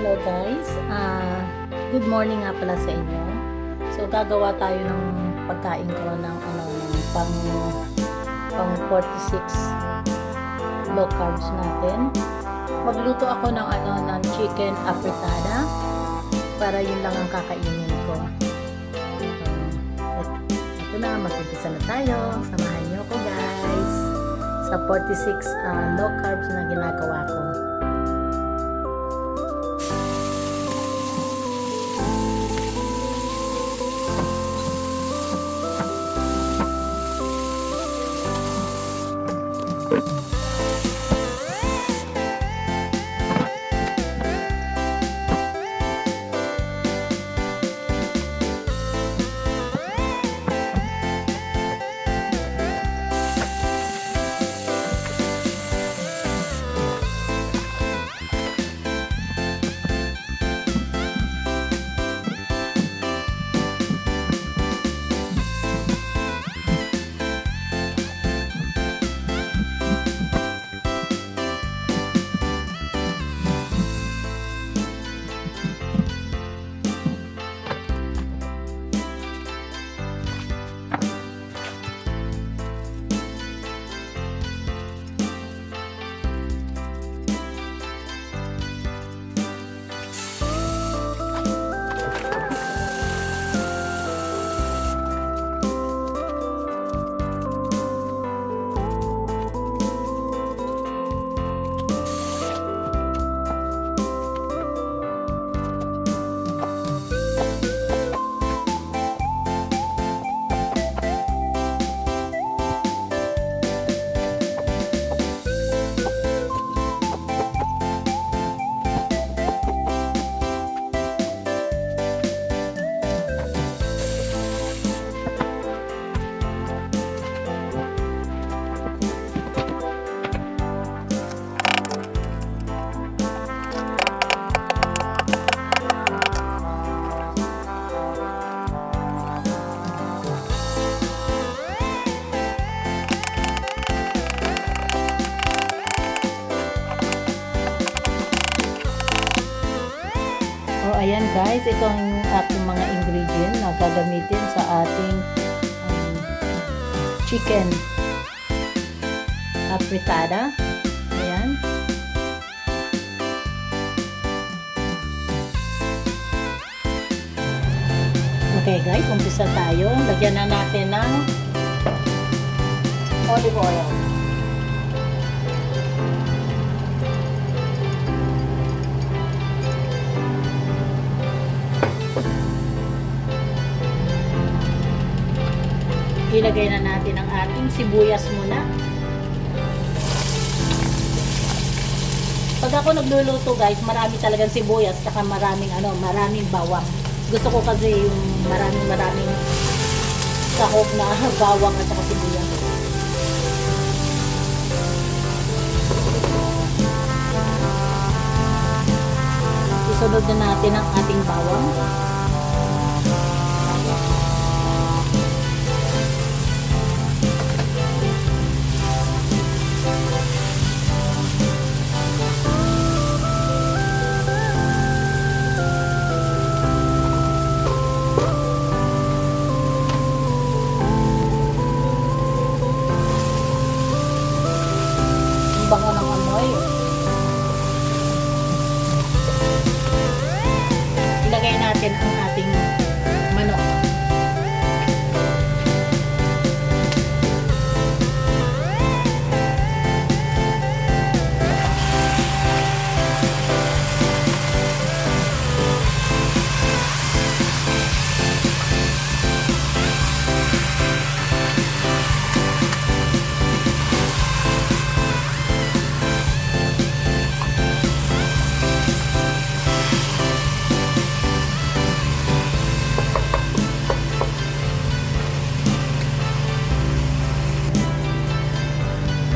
Hello guys, good morning nga pala sa inyo. So gagawa tayo ng pagkain ko ng pang 46 low carbs natin. Magluto ako ng chicken afritada para yun lang ang kakainin ko. Ito na, mag-umpisa na tayo. Samahan niyo ko guys sa 46 low carbs na ginagawa ko. Ayan guys, ito ang ating mga ingredient na gagamitin sa ating chicken afritada. Ayan. Okay guys, umpisa tayo. Lagyan na natin ng olive oil. Ilagay na natin ang ating sibuyas muna. Pag ako nagluluto guys, marami talagang sibuyas saka maraming bawang. Gusto ko kasi yung maraming sahog na bawang at saka sibuyas. Isunod na natin ang ating bawang. Bango ng amoy. Ilagay natin ang ating manok.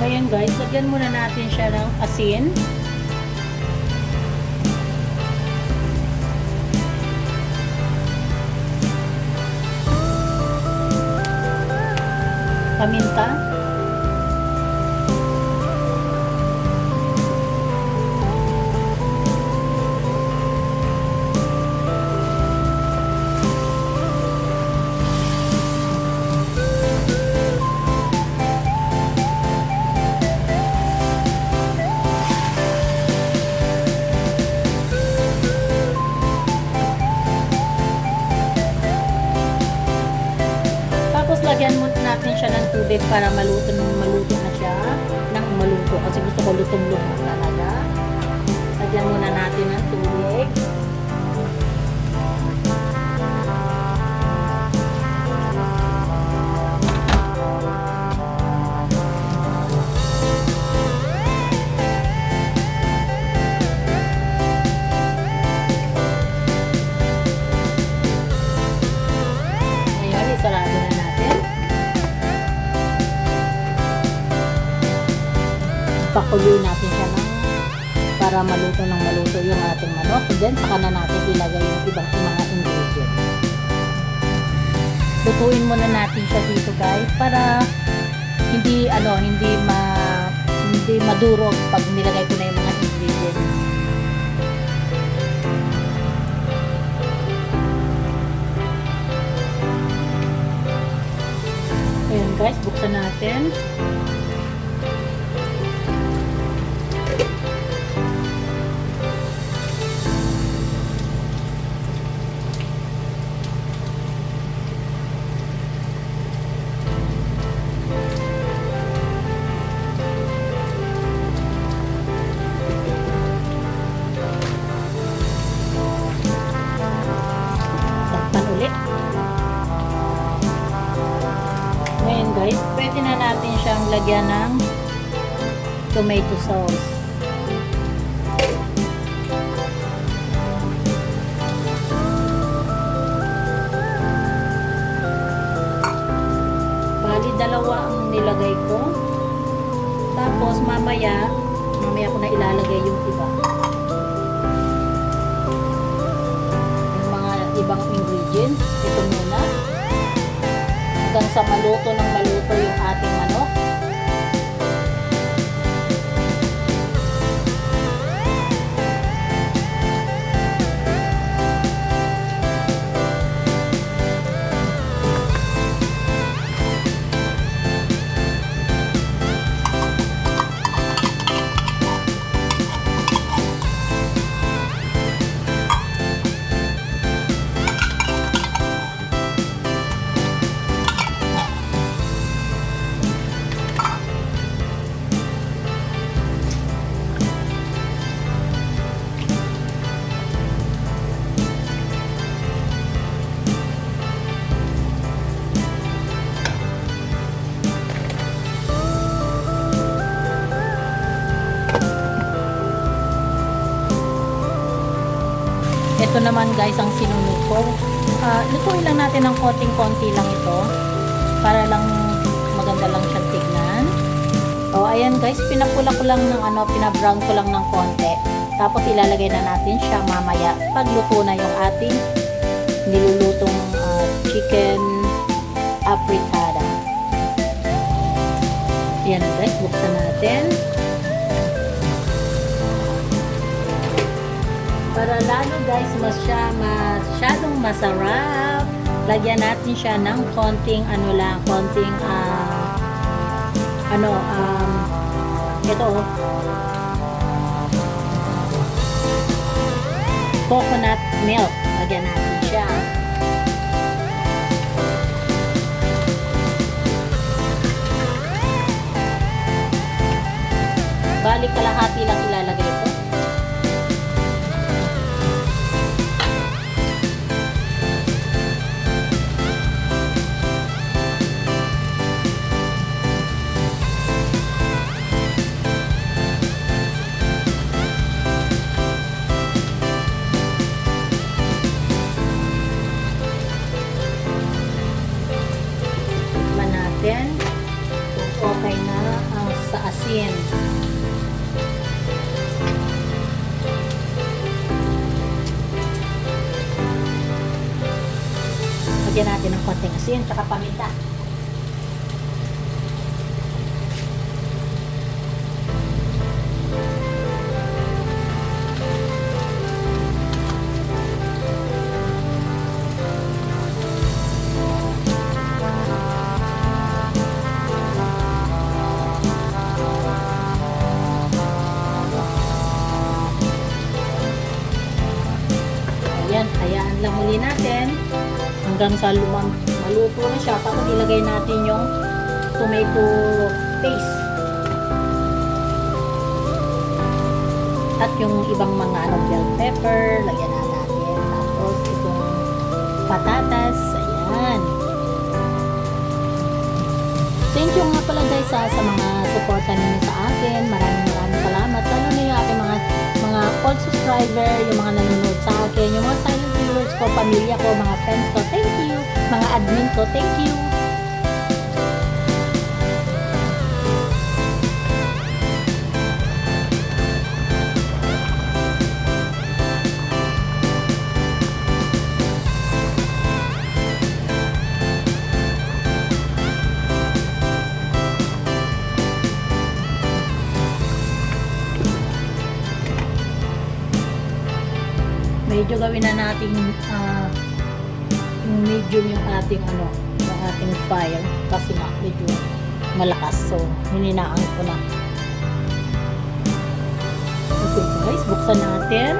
Ayan guys, lagyan muna natin siya ng asin. Paminta. higpit para maluto na siya ng maluto. Kasi gusto ko lutong-lutong talaga. Lagyan muna natin ng tubig. Sarado na natin. Pakuluin natin siya para maluto ng maluto yung ating manok. And then, saka na natin ilagay yung ibang mga ingredients. Lutuin muna natin siya dito guys para hindi madurog pag nilagay ko na yung mga ingredients. Ayan guys, buksan natin. Takpan ulit. Ngayon guys, pwede na natin siyang lagyan ng tomato sauce. Bali, dalawa ang nilagay ko. Tapos mamaya ko na ilalagay yung iba. Yung mga ibang ingredients. Ito muna. Hanggang sa maluto ng maluto yung ating manok. Ito naman guys ang sinunod ko. Lutuin lang natin ng konting-konti lang ito para lang maganda lang siyang tignan. O ayan guys, pinapula ko lang ng pinabrown ko lang ng konti. Tapos ilalagay na natin siya mamaya pag luto na yung ating nilulutong chicken afritada. Ayan guys, buksan natin. Para lalo guys, masyadong masarap. Lagyan natin siya ng konting ito coconut milk. Lagyan natin siya. Balik kalahati lang ilalagay ito. Kung okay na ang sa asin. Lagyan natin ng konting asin tsaka paminta. Hayaan lang muli natin hanggang sa maluto na siya. Tapos ilagay natin yung tomato paste. At yung ibang mga bell pepper, lagyan na natin. Tapos itong patatas, ayan. Thank you nga pala guys sa mga suporta ninyo sa akin. Maraming salamat. Lalo na yung aking mga old subscriber, yung mga nanonood sa akin, yung mga silent viewers ko, pamilya ko, mga friends ko, thank you. Mga admin ko, thank you. Medyo gawin na natin yung medium yung ating yung ating fire kasi nga medyo malakas, so hininaan ko na. Okay guys, buksan natin.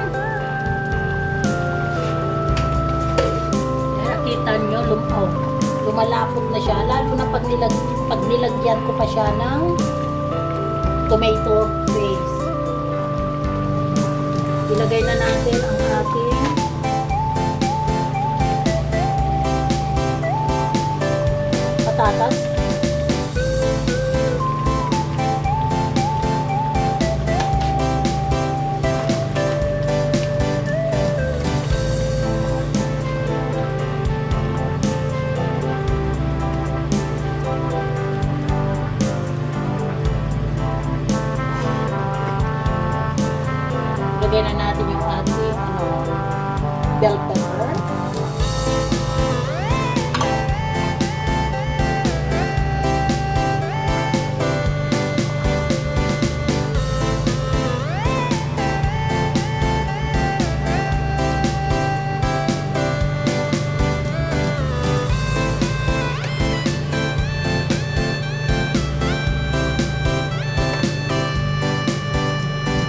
Nakita nyo, lumalapot na siya, lalo na pag nilagyan ko pa siya ng tomato paste. Ilagay na natin ang ating patatas. Lagyan na natin yung ating bell pepper.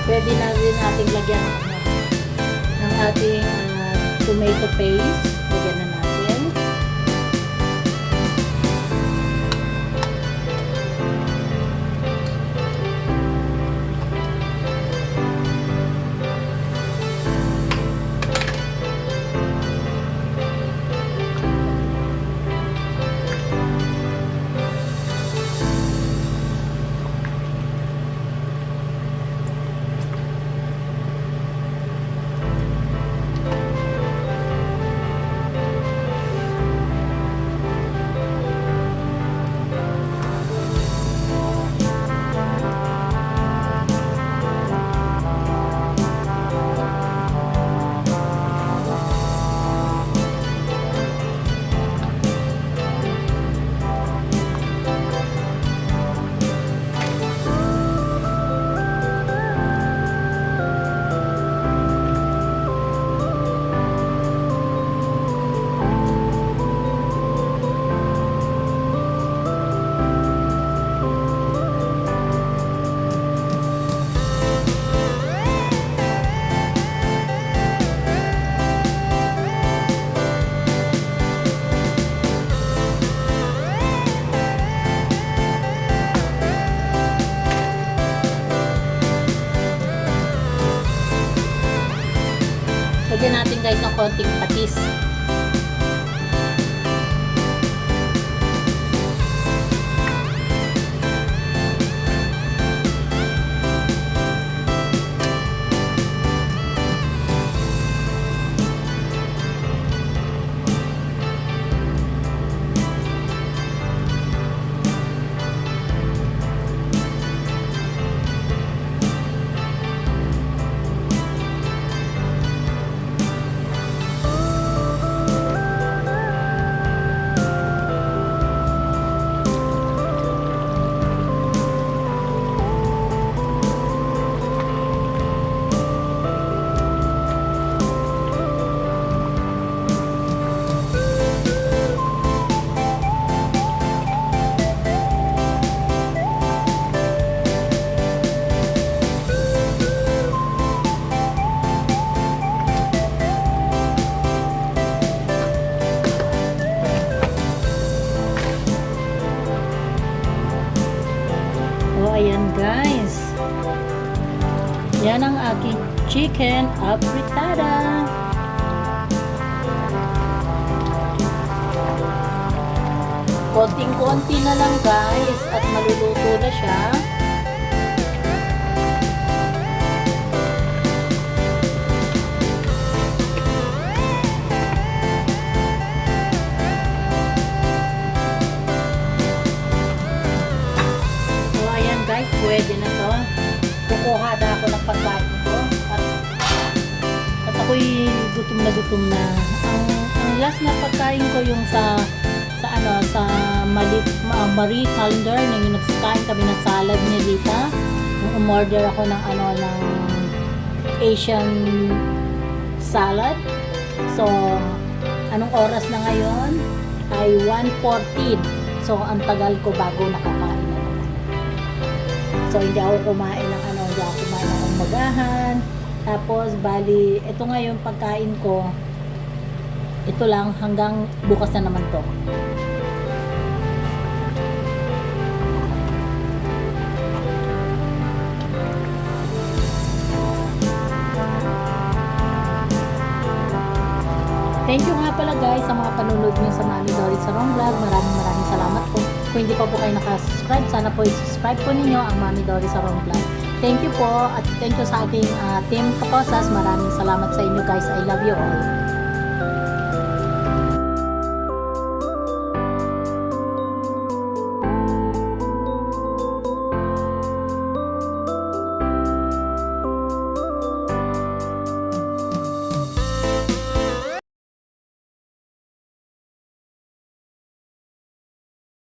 Pwede na rin nating lagyan ng ating tomato paste. Lagyan na natin. Lagyan natin guys ng konting patis. Ayan ang aking chicken apritada. Konting-konti na lang guys at maluluto na siya. So ayan guys, pwede na to. Kukuha na ako ng pagkain ko at ako'y gutom na. Ang last na pagkain ko yung sa Marie Calendar na yung nagkain kami ng salad ni Rita. Yung umorder ako ng ng Asian salad. So anong oras na ngayon? Ay 1:14. So ang tagal ko bago nakakain na naman. So hindi ako kumain ng magahan. Tapos bali ito ngayon pagkain ko. Ito lang hanggang bukas na naman to. Thank you nga pala guys sa mga panunod niyo sa Mami Dory Sarong Vlog. Maraming salamat po. Kung hindi pa po kayo nakasubscribe, sana po i-subscribe po ninyo ang Mami Dory Sarong Vlog. Thank you po at thank you sa ating team Kaposas. Maraming salamat sa inyo guys. I love you all.